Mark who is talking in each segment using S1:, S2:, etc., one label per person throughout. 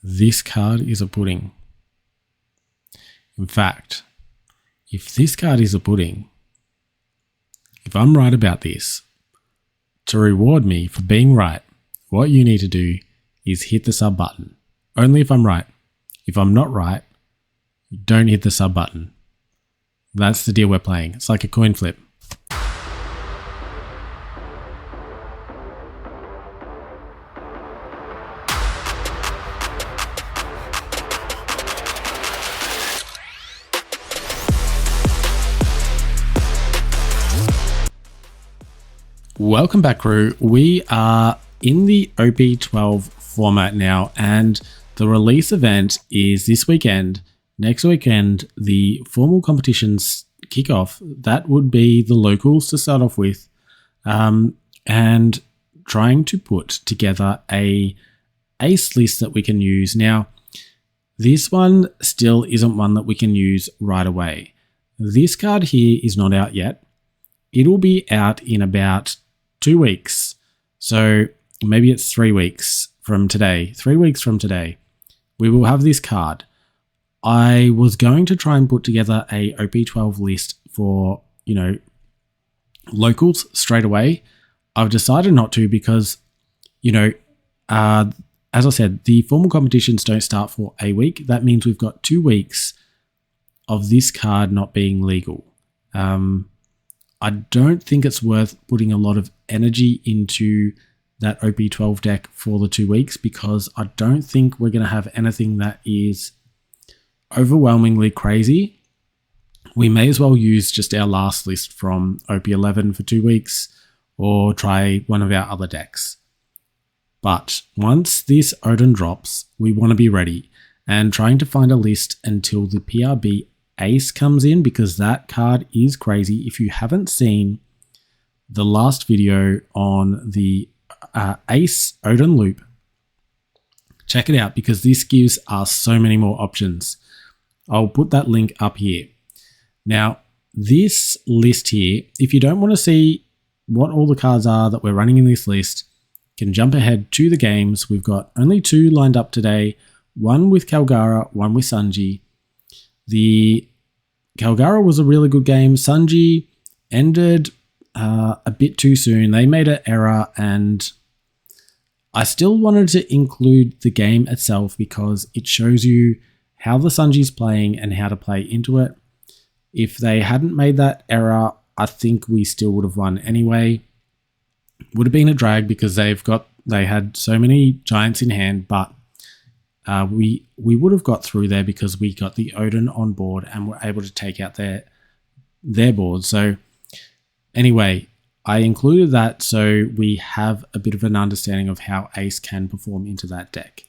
S1: this card is a pudding. In fact, if this card is a pudding, if I'm right about this, to reward me for being right, what you need to do is hit the sub button. Only if I'm right. If I'm not right, don't hit the sub button. That's the deal we're playing. It's like a coin flip. Welcome back, crew. We are in the OP12 format now, and the release event is this weekend. Next weekend, the formal competitions kick off. That would be the locals to start off with, and trying to put together a ace list that we can use. Now, this one still isn't one that we can use right away. This card here is not out yet. It'll be out in about 2 weeks. So maybe it's 3 weeks from today. 3 weeks from today, we will have this card. I was going to try and put together a OP12 list for, locals straight away. I've decided not to because, as I said, the formal competitions don't start for a week. That means we've got 2 weeks of this card not being legal. I don't think it's worth putting a lot of energy into that OP12 deck for the 2 weeks because I don't think we're going to have anything that is overwhelmingly crazy. We may as well use just our last list from OP11 for 2 weeks or try one of our other decks. But once this Oden drops, we want to be ready and trying to find a list until the PRB Ace comes in because that card is crazy. If you haven't seen the last video on the Ace Oden loop, check it out because this gives us so many more options. I'll put that link up here. Now, this list here, if you don't want to see what all the cards are that we're running in this list, you can jump ahead to the games. We've got only 2 lined up today, one with Kalgara, one with Sanji. The Kalgara was a really good game. Sanji ended a bit too soon. They made an error, and I still wanted to include the game itself because it shows you how the Sanji's playing and how to play into it. If they hadn't made that error, I think we still would have won anyway. Would have been a drag because they had so many giants in hand, but we would have got through there because we got the Oden on board and were able to take out their board. So anyway, I included that so we have a bit of an understanding of how Ace can perform into that deck.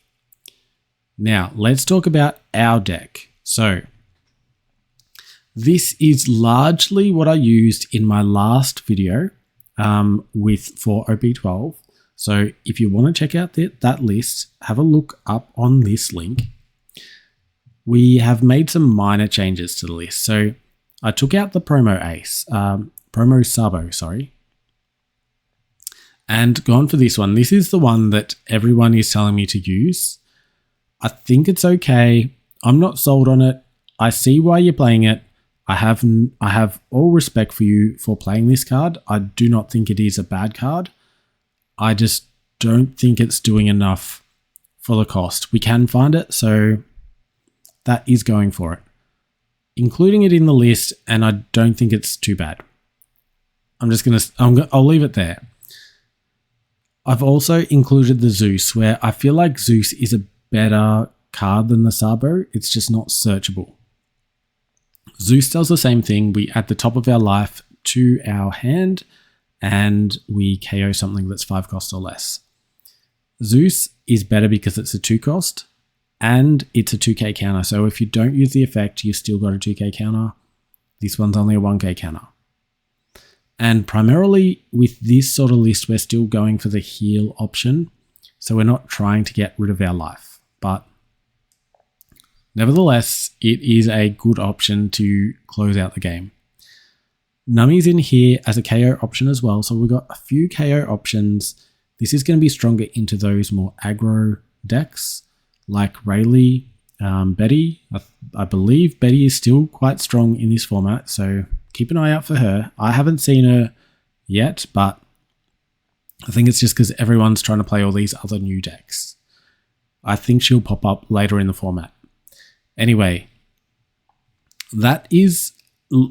S1: Now, let's talk about our deck. So this is largely what I used in my last video for OP12. So if you want to check out that list, have a look up on this link. We have made some minor changes to the list. So I took out the promo ace, promo sabo, sorry, and gone for this one. This is the one that everyone is telling me to use. I think it's okay. I'm not sold on it. I see why you're playing it. I have all respect for you for playing this card. I do not think it is a bad card. I just don't think it's doing enough for the cost. We can find it, so that is going for it. Including it in the list, and I don't think it's too bad. I'll leave it there. I've also included the Zeus, where I feel like Zeus is a better card than the Sabo. It's just not searchable. Zeus does the same thing. We add the top of our life to our hand, and we KO something that's 5 cost or less. Zeus is better because it's a 2 cost and it's a 2k counter. So if you don't use the effect, you've still got a 2k counter. This one's only a 1k counter. And primarily with this sort of list, we're still going for the heal option. So we're not trying to get rid of our life, but nevertheless, it is a good option to close out the game. Nummy's in here as a KO option as well. So we've got a few KO options. This is going to be stronger into those more aggro decks like Rayleigh, Betty. I believe Betty is still quite strong in this format, so keep an eye out for her. I haven't seen her yet, but I think it's just because everyone's trying to play all these other new decks. I think she'll pop up later in the format. Anyway, that is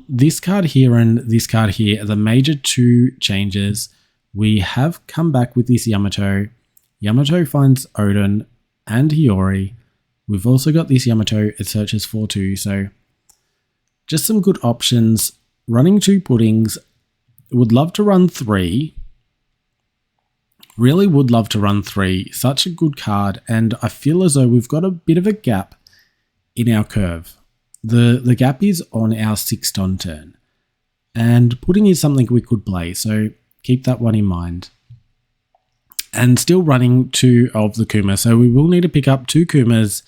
S1: this card here and this card here are the major two changes. We have come back with this Yamato. Yamato finds Oden and Hiyori. We've also got this Yamato, it searches for 2, so just some good options. Running 2 puddings, would love to run 3. Really would love to run 3. Such a good card, and I feel as though we've got a bit of a gap in our curve. The gap is on our 6th turn turn, and pudding is something we could play, so keep that one in mind. And still running 2 of the Kuma, so we will need to pick up 2 Kumas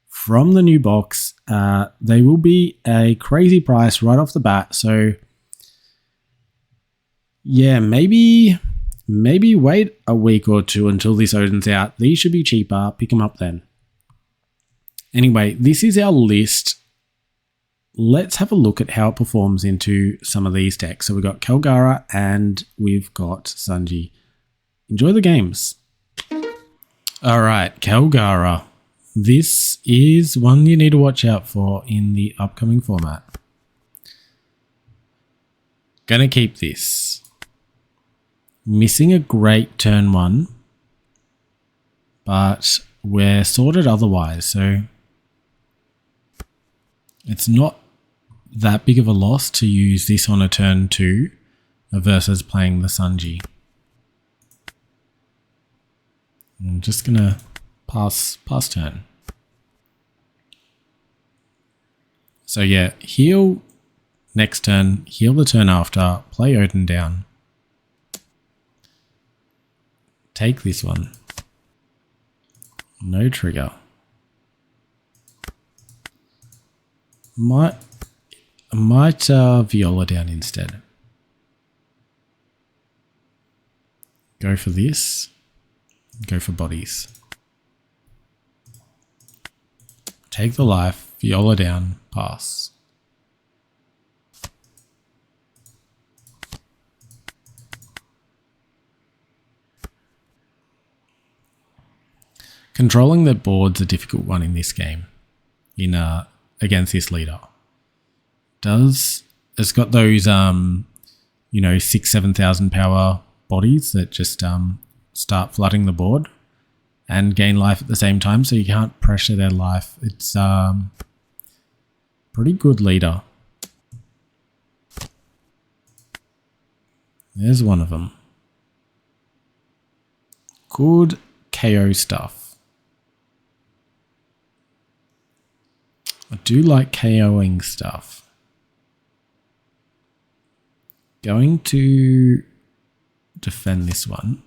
S1: from the new box. They will be a crazy price right off the bat, so yeah, maybe wait a week or 2 until this Oden's out. These should be cheaper, pick them up then. Anyway, this is our list. Let's have a look at how it performs into some of these decks. So we've got Kalgara and we've got Sanji. Enjoy the games. All right, Kalgara. This is one you need to watch out for in the upcoming format. Gonna keep this. Missing a great turn 1, but we're sorted otherwise, so it's not that big of a loss to use this on a turn 2 versus playing the Sanji. I'm just gonna pass turn. So yeah, heal next turn, heal the turn after, play Oden down. Take this one. No trigger. Might Viola down instead. Go for this. Go for bodies. Take the life, Viola down, pass. Controlling the board's a difficult one in this game, against this leader. It's got those 6,000-7,000 power bodies that just start flooding the board and gain life at the same time, so you can't pressure their life. It's pretty good leader. There's one of them. Good KO stuff. I do like KOing stuff. Going to defend this one.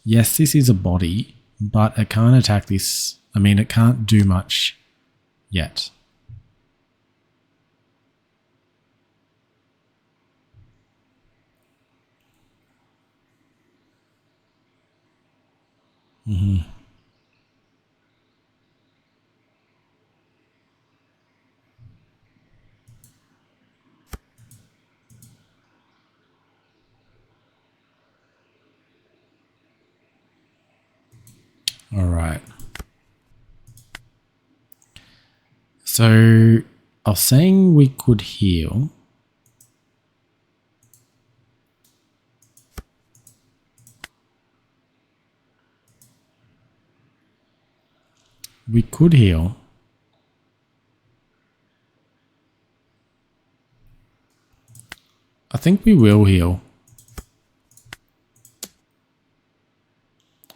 S1: Yes, this is a body, but it can't attack this. I mean, it can't do much yet. All right. So I was saying we could heal. We could heal. I think we will heal.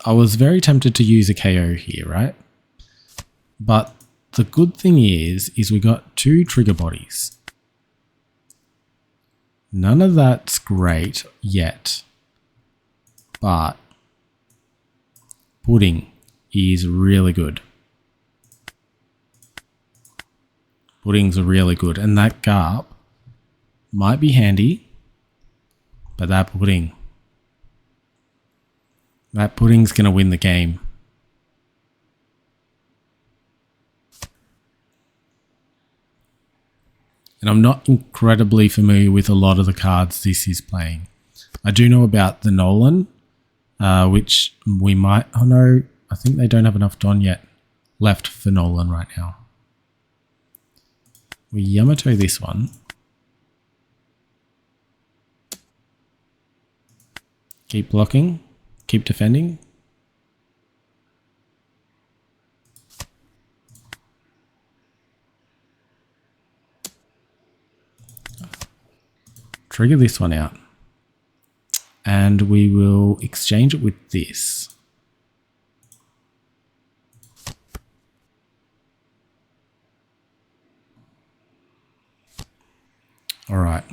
S1: I was very tempted to use a KO here, right? But the good thing is we got 2 trigger bodies. None of that's great yet, but pudding is really good. Pudding's really good, and that Garp might be handy, but that pudding's going to win the game. And I'm not incredibly familiar with a lot of the cards this is playing. I do know about the Nolan, which we might... Oh no, I think they don't have enough Don yet left for Nolan right now. We Yamato this one. Keep blocking. Keep defending. Trigger this one out. And we will exchange it with this. All right.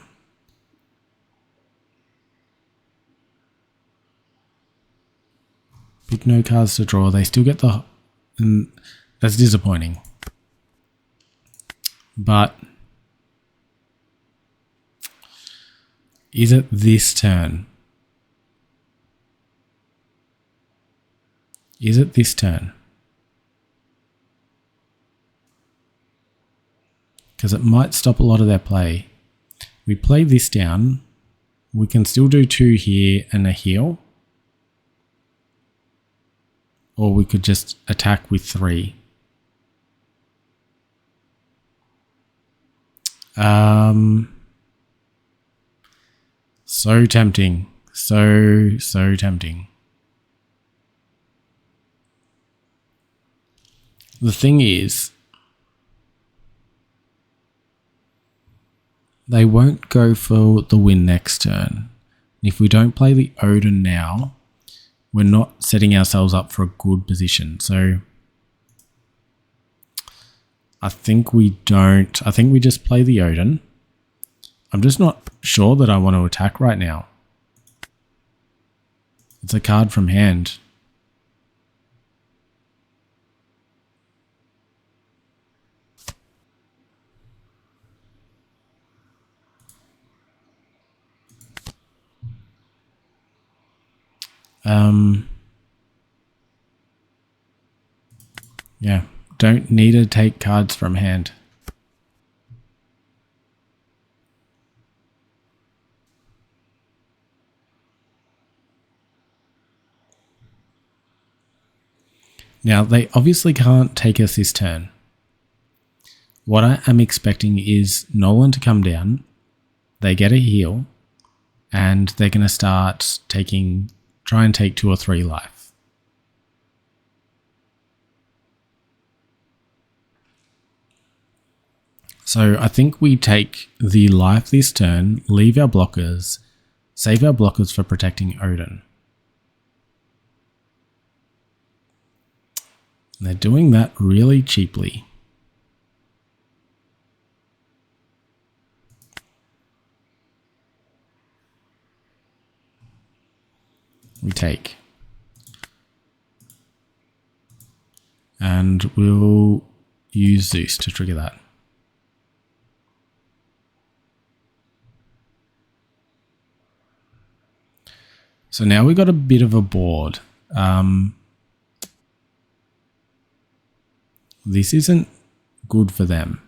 S1: Pick no cards to draw. They still get the... that's disappointing. But... is it this turn? Is it this turn? Because it might stop a lot of their play. We play this down. We can still do 2 here and a heal. Or we could just attack with 3. So tempting. So tempting. The thing is, they won't go for the win next turn. If we don't play the Oden now, we're not setting ourselves up for a good position. So I think we don't. I think we just play the Oden. I'm just not sure that I want to attack right now. It's a card from hand. Yeah, don't need to take cards from hand. Now, they obviously can't take us this turn. What I am expecting is Nolan to come down, they get a heal, and they're going to start try and take 2 or 3 life. So I think we take the life this turn, leave our blockers, save our blockers for protecting Oden. And they're doing that really cheaply. We take. And we'll use Zeus to trigger that. So now we've got a bit of a board. This isn't good for them.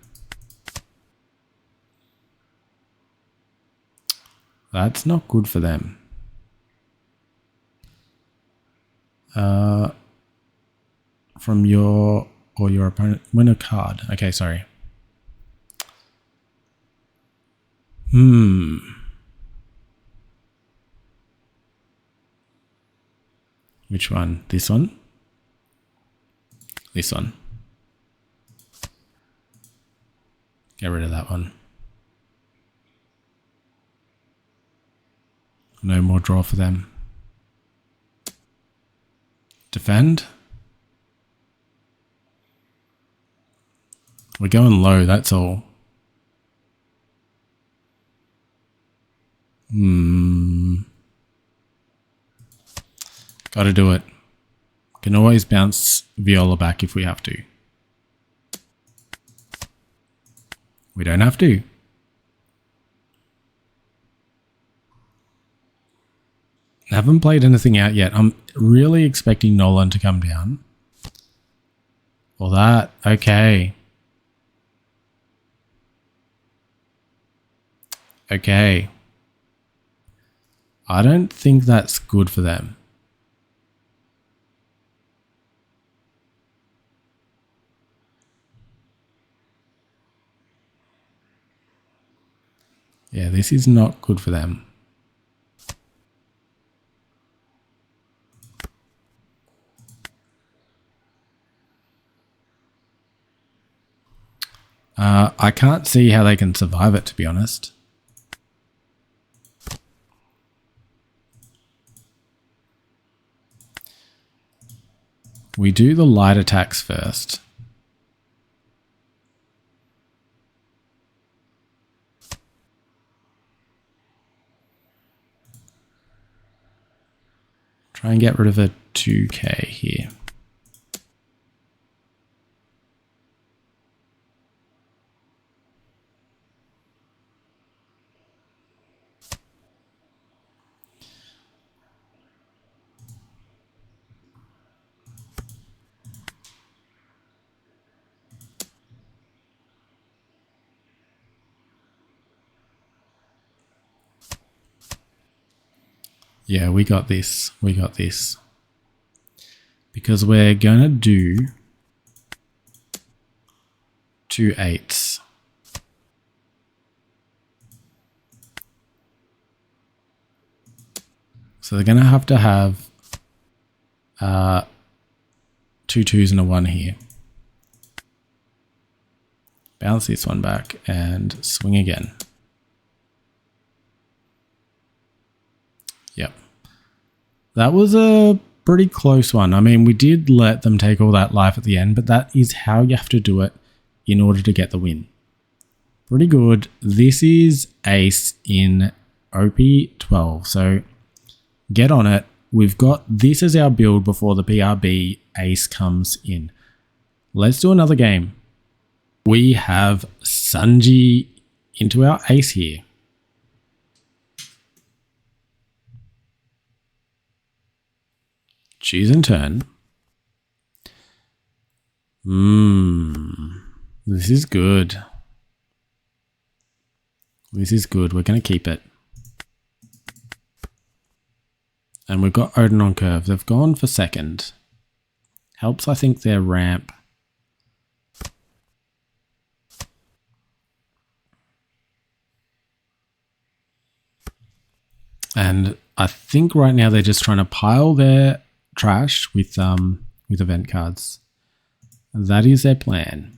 S1: That's not good for them. From your or your opponent, win a card. Okay, sorry. Which one? This one? This one. Get rid of that one. No more draw for them. Defend. We're going low, that's all. Gotta do it. Can always bounce Viola back if we have to. We don't have to. I haven't played anything out yet. I'm really expecting Nolan to come down. Well, that, okay. Okay. I don't think that's good for them. Yeah, this is not good for them. I can't see how they can survive it, to be honest. We do the light attacks first. Try and get rid of a 2k here. Yeah, we got this. We got this. Because we're going to do 2 8s. So they're going to have 2 2s and a 1 here. Bounce this one back and swing again. Yep. That was a pretty close one. I mean, we did let them take all that life at the end, but that is how you have to do it in order to get the win. Pretty good. This is ace in OP12. So get on it. We've got this as our build before the PRB ace comes in. Let's do another game. We have Sanji into our ace here. Choose in turn. This is good. This is good. We're going to keep it. And we've got Oden on curve. They've gone for second. Helps, I think, their ramp. And I think right now they're just trying to pile their trash with event cards. That is their plan.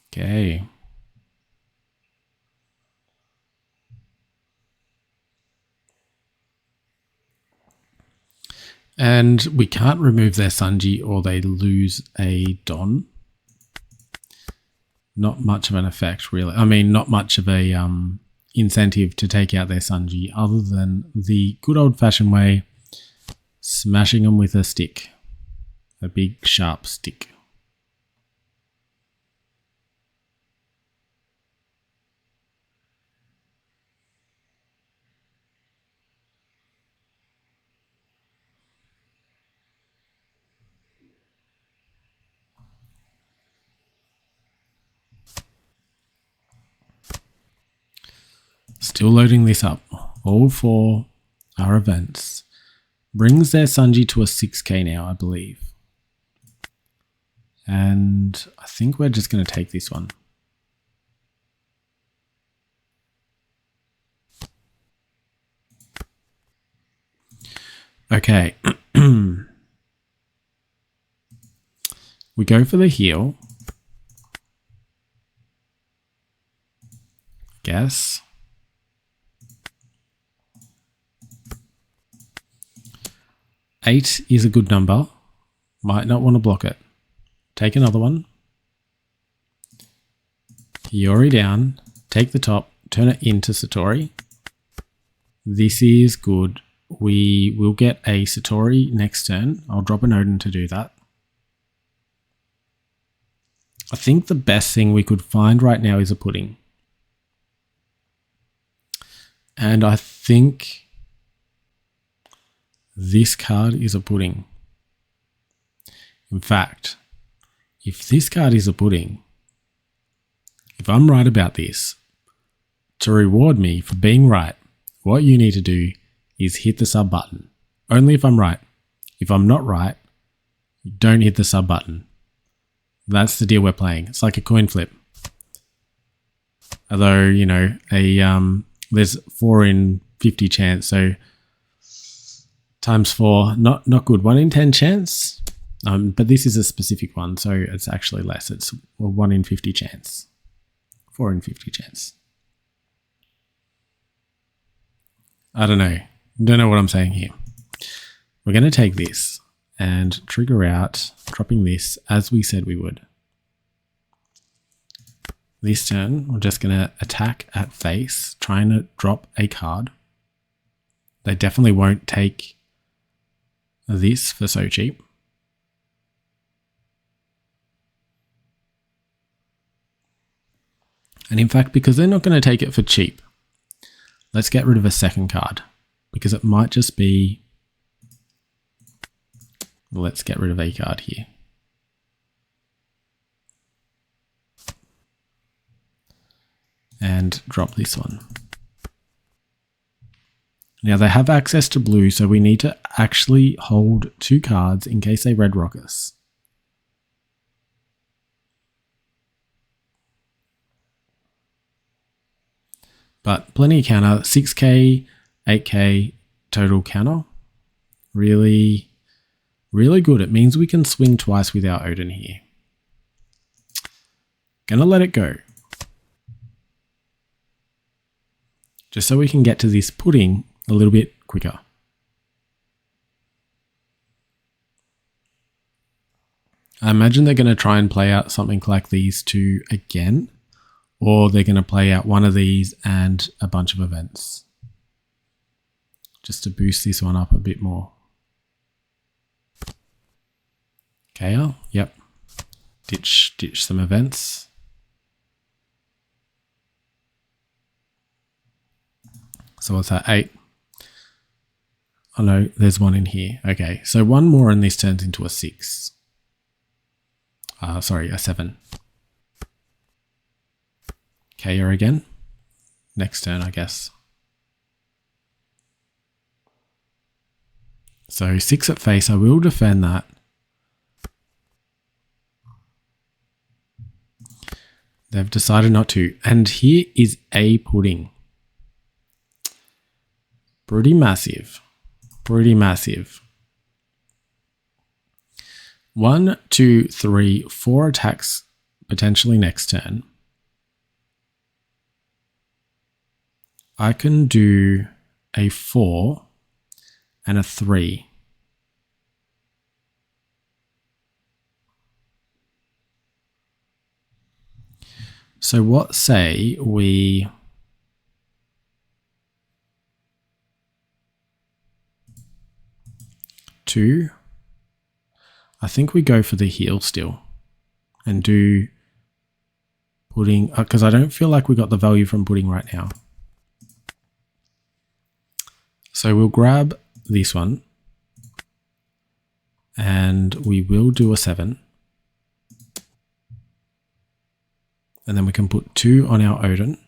S1: Okay. And we can't remove their Sanji or they lose a Don. Not much of an effect, really. I mean, not much of a incentive to take out their Sanji other than the good old-fashioned way, smashing them with a stick. A big, sharp stick. Still loading this up. All for our events. Brings their Sanji to a 6k now, I believe. And I think we're just going to take this one. Okay. We go for the heal. Guess. Eight is a good number. Might not want to block it. Take another one. Yori down. Take the top. Turn it into Satori. This is good. We will get a Satori next turn. I'll drop an Oden to do that. I think the best thing we could find right now is a pudding. And I think this card is a pudding. In fact, if this card is a pudding, if I'm right about this, to reward me for being right, what you need to do is hit the sub button. Only if I'm right. If I'm not right, don't hit the sub button. That's the deal we're playing. It's like a coin flip. Although, you know, there's 4 in 50 chance, so times 4, not good. 1 in 10 chance, but this is a specific one, so it's actually less. It's a 1 in 50 chance, 4 in 50 chance. I don't know what I'm saying here. We're going to take this and trigger out, dropping this as we said we would. This turn, we're just going to attack at face, trying to drop a card. They definitely won't take this for so cheap. And in fact, because they're not going to take it for cheap, let's get rid of a second card, because it might just be, let's get rid of a card here. And drop this one. Now they have access to blue, so we need to actually hold 2 cards in case they red rock us. But plenty of counter, 6k, 8k total counter. Really, really good. It means we can swing twice with our Oden here. Gonna let it go. Just so we can get to this pudding a little bit quicker. I imagine they're going to try and play out something like these 2 again, or they're going to play out one of these and a bunch of events, just to boost this one up a bit more. KL, yep. Ditch some events. So what's that, 8? Oh no, there's 1 in here. Okay, so 1 more and this turns into a 6. Sorry, a 7. KO again. Next turn, I guess. So 6 at face, I will defend that. They've decided not to. And here is a pudding. Pretty massive. Pretty massive. 1, 2, 3, 4 attacks potentially next turn. I can do a 4 and a 3. So what say we... Two. I think we go for the heal still and do pudding, because I don't feel like we got the value from pudding right now. So we'll grab this one and we will do a 7. And then we can put 2 on our Oden.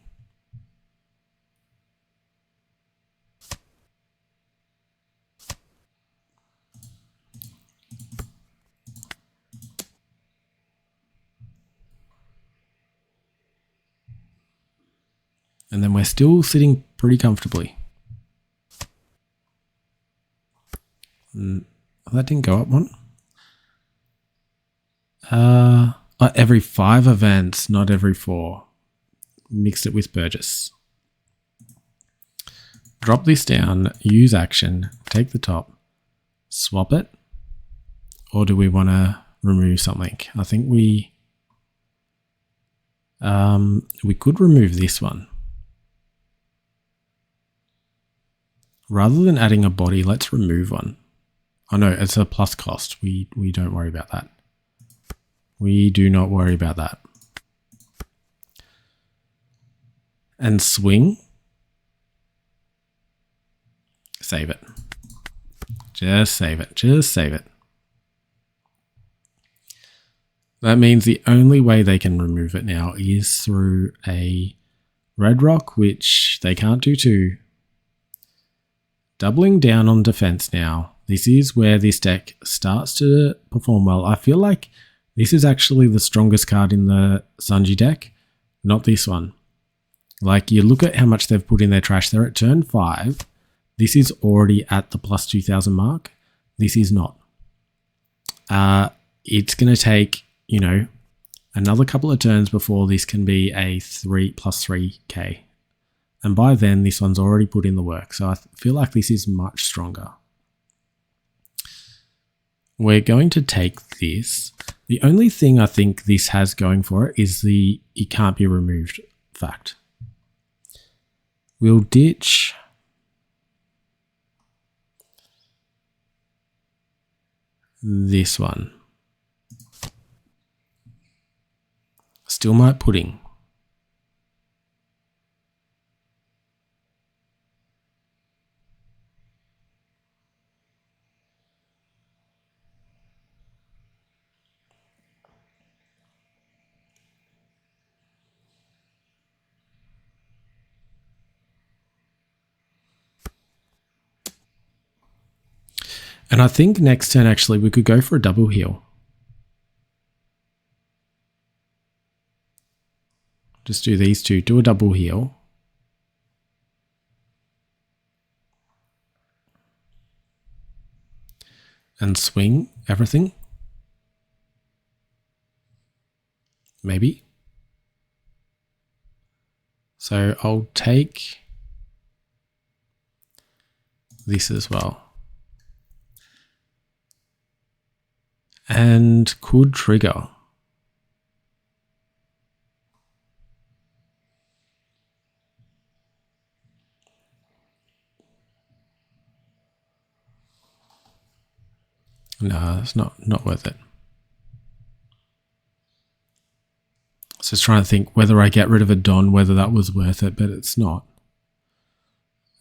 S1: And then we're still sitting pretty comfortably. That didn't go up 1. Every 5 events, not every 4. Mixed it with Burgess. Drop this down, use action, take the top, swap it. Or do we want to remove something? I think we could remove this one. Rather than adding a body, let's remove one. Oh no, it's a plus cost. We don't worry about that. We do not worry about that. And swing. Save it. Just save it. Just save it. That means the only way they can remove it now is through a red rock, which they can't do too. Doubling down on defense now. This is where this deck starts to perform well. I feel like this is actually the strongest card in the Sanji deck, not this one. Like, you look at how much they've put in their trash. They're at turn 5. This is already at the plus 2,000 mark. This is not. It's going to take, you know, another couple of turns before this can be a 3 plus 3k. And by then, this one's already put in the work. So I feel like this is much stronger. We're going to take this. The only thing I think this has going for it is the it can't be removed fact. We'll ditch this one. Still might pudding. And I think next turn, actually, we could go for a double heal. Just do these two. Do a double heal. And swing everything. Maybe. So I'll take this as well. And could trigger. No, it's not worth it. So just trying to think whether I get rid of a Don, whether that was worth it, but it's not.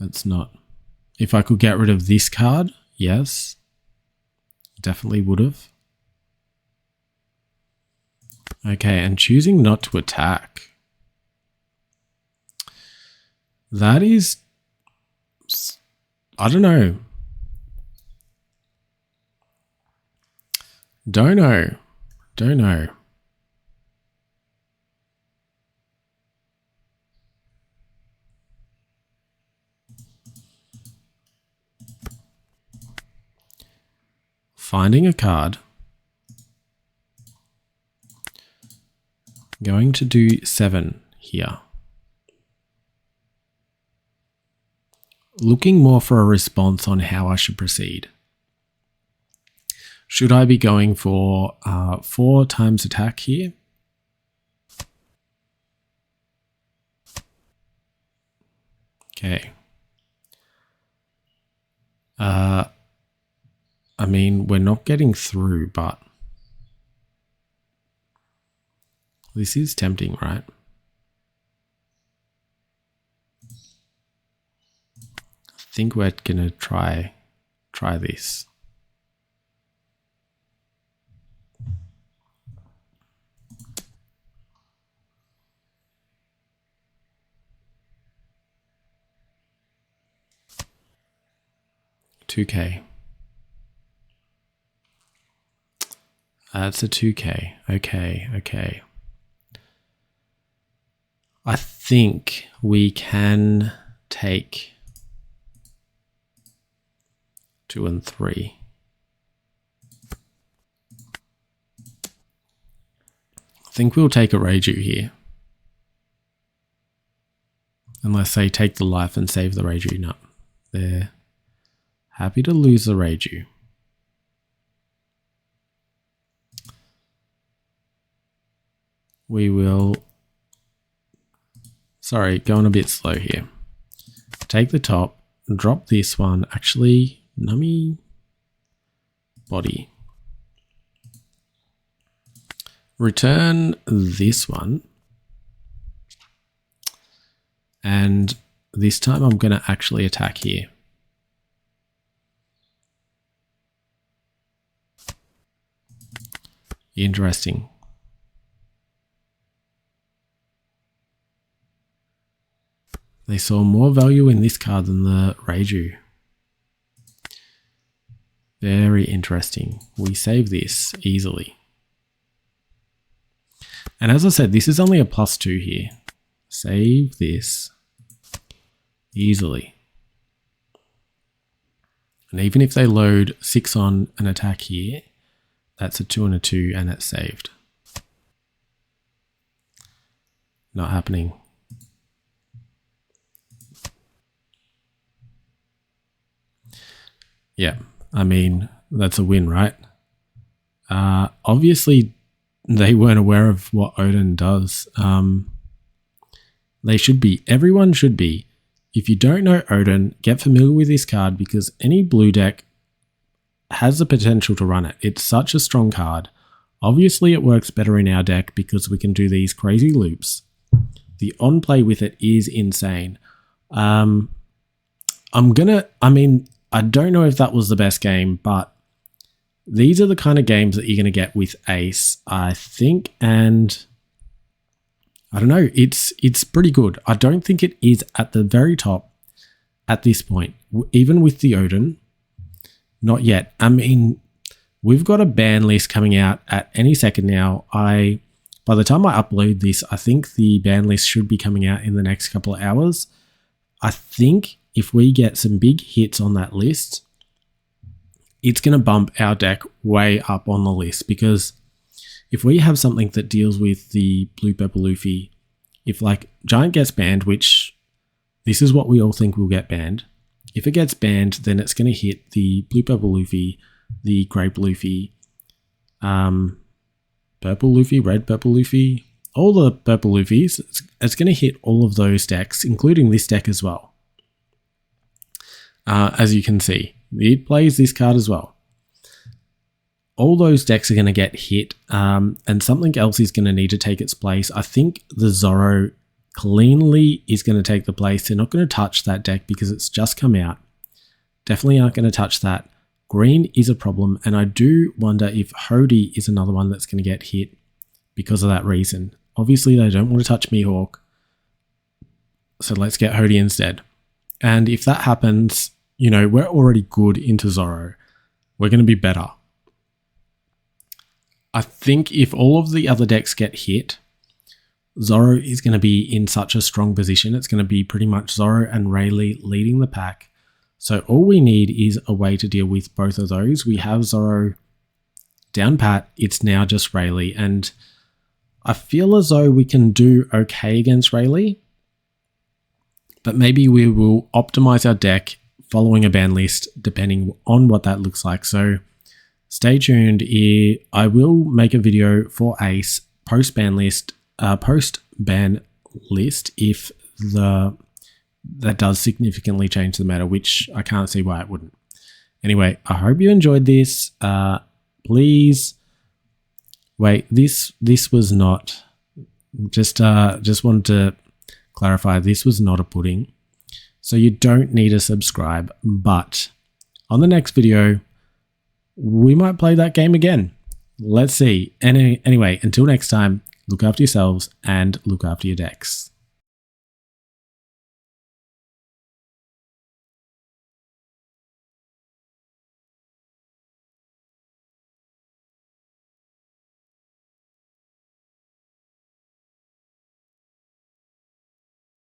S1: It's not. If I could get rid of this card, yes. Definitely would have. Okay, and choosing not to attack. That is... I don't know. Don't know. Don't know. Finding a card. Going to do 7 here. Looking more for a response on how I should proceed. Should I be going for 4 times attack here? Okay. I mean, we're not getting through, but this is tempting, right? I think we're gonna try this. $2K. That's a 2K. Okay. I think we can take 2 and 3. I think we'll take a Reiju here. Unless they take the life and save the Reiju. No, they're happy to lose the Reiju. We will... Sorry, going a bit slow here. Take the top, drop this one. Actually, Nummy body. Return this one. And this time I'm going to actually attack here. Interesting. They saw more value in this card than the Reiju. Very interesting. We save this easily. And as I said, this is only a +2 here. Save this easily. And even if they load 6 on an attack here, that's a 2 and a 2 and it's saved. Not happening. Yeah, I mean, that's a win, right? Obviously, they weren't aware of what Oden does. They should be. Everyone should be. If you don't know Oden, get familiar with this card because any blue deck has the potential to run it. It's such a strong card. Obviously, it works better in our deck because we can do these crazy loops. The on-play with it is insane. I don't know if that was the best game, but these are the kind of games that you're going to get with Ace, I think, and I don't know, it's pretty good. I don't think it is at the very top at this point, even with the Oden. Not yet. I mean, we've got a ban list coming out at any second now. By the time I upload this, I think the ban list should be coming out in the next couple of hours. I think if we get some big hits on that list, it's going to bump our deck way up on the list because if we have something that deals with the blue purple Luffy, if like Giant gets banned, which this is what we all think will get banned, if it gets banned, then it's going to hit the blue purple Luffy, the grape Luffy, purple Luffy, red purple Luffy, all the purple Luffys. It's going to hit all of those decks, including this deck as well. As you can see, it plays this card as well. All those decks are going to get hit, and something else is going to need to take its place. I think the Zoro cleanly is going to take the place. They're not going to touch that deck because it's just come out. Definitely aren't going to touch that. Green is a problem, and I do wonder if Hody is another one that's going to get hit because of that reason. Obviously, they don't want to touch Mihawk, so let's get Hody instead. And if that happens, you know, we're already good into Zoro. We're going to be better. I think if all of the other decks get hit, Zoro is going to be in such a strong position. It's going to be pretty much Zoro and Rayleigh leading the pack. So all we need is a way to deal with both of those. We have Zoro down pat. It's now just Rayleigh. And I feel as though we can do okay against Rayleigh. But maybe we will optimize our deck following a ban list, depending on what that looks like. So stay tuned. I will make a video for Ace post-ban list if that does significantly change the meta, which I can't see why it wouldn't. Anyway, I hope you enjoyed this. Please wait. This was not just wanted to clarify, this was not a pudding. So you don't need to subscribe, but on the next video, we might play that game again. Let's see. Anyway, until next time, look after yourselves and look after your decks.